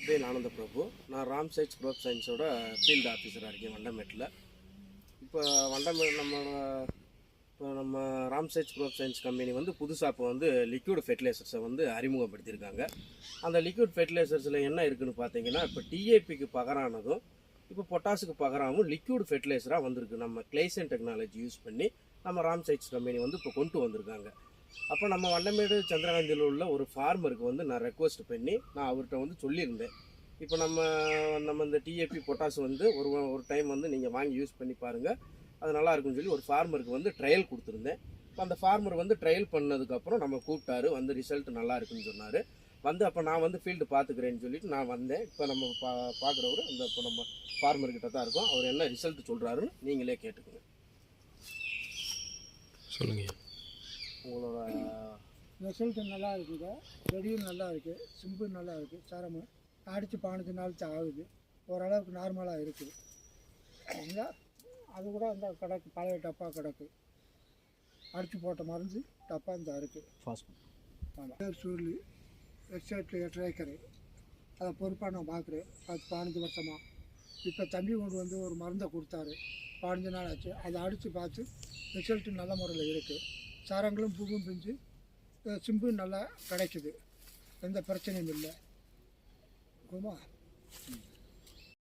பேர் ஆனந்த பிரபு. நான் ராம் சைட்ஸ் க்ரோப் சயின்ஸோட ஃபீல்டு ஆஃபீஸராக இருக்கேன் வண்டமேட்டில். இப்போ நம்ம ராம் சைட்ஸ் க்ரோப் சயின்ஸ் கம்பெனி வந்து புதுசாக இப்போ வந்து லிக்விட் ஃபெர்டிலைசர்ஸை வந்து அறிமுகப்படுத்தியிருக்காங்க. அந்த லிக்விட் ஃபெர்டிலைசர்ஸில் என்ன இருக்குதுன்னு பார்த்தீங்கன்னா, இப்போ டிஏபிக்கு பகரானதும் இப்போ பொட்டாஸுக்கு பகராமும் லிக்விட் ஃபெர்டிலைசராக வந்திருக்கு. நம்ம கிளைசன் டெக்னாலஜி யூஸ் பண்ணி நம்ம ராம் சைட்ஸ் கம்பெனி வந்து இப்போ கொண்டு வந்திருக்காங்க. அப்போ நம்ம வண்டமேடு சந்திரகாந்தியில் உள்ள ஒரு ஃபார்மருக்கு வந்து நான் ரெக்வஸ்ட் பண்ணி நான் அவர்கிட்ட வந்து சொல்லியிருந்தேன். இப்போ நம்ம இந்த டிஏபி பொட்டாஸ் வந்து ஒரு டைம் வந்து நீங்கள் வாங்கி யூஸ் பண்ணி பாருங்கள், அது நல்லா இருக்குன்னு சொல்லி ஒரு ஃபார்மருக்கு வந்து ட்ரையல் கொடுத்துருந்தேன். இப்போ அந்த ஃபார்மர் வந்து ட்ரையல் பண்ணதுக்கப்புறம் நம்ம கூப்பிட்டாரு, வந்து ரிசல்ட் நல்லா இருக்குன்னு சொன்னார். வந்து அப்போ நான் வந்து ஃபீல்டு பார்த்துக்கிறேன்னு சொல்லிட்டு நான் வந்தேன். இப்போ நம்ம பார்க்குறவர் அந்த இப்போ நம்ம ஃபார்மர்கிட்ட தான் இருக்கோம். அவர் என்ன ரிசல்ட் சொல்கிறாருன்னு நீங்களே கேட்டுக்குங்க. சொல்லுங்கள். உங்களோட ரிசல்ட்டு நல்லா இருக்குங்க. செடியும் நல்லா இருக்குது, சிம்பிள் நல்லா இருக்குது. சரமு அடித்து 15 நாள் ஆகுது, ஓரளவுக்கு நார்மலாக இருக்குது. இல்லை அது கூட அந்த கிடக்கு, பழைய டப்பா கிடக்கு, அடித்து போட்ட மருந்து டப்பா இந்த இருக்குது. ஆமாம், சொல்லி எக்ஸாக்ட்லி 8 ஏக்கரு அதை பொறுப்பாக நான் பார்க்குறேன் 15 வருஷமாக. இப்போ தம்பி கொண்டு வந்து ஒரு மருந்தை கொடுத்தாரு, 15 நாள் ஆச்சு. அதை அடித்து பார்த்து ரிசல்ட்டு நல்ல முறையில் இருக்குது. சாரங்களும் பூவும் பிஞ்சு சிம்பும் நல்லா கிடைக்குது, எந்த பிரச்சனையும் இல்லை.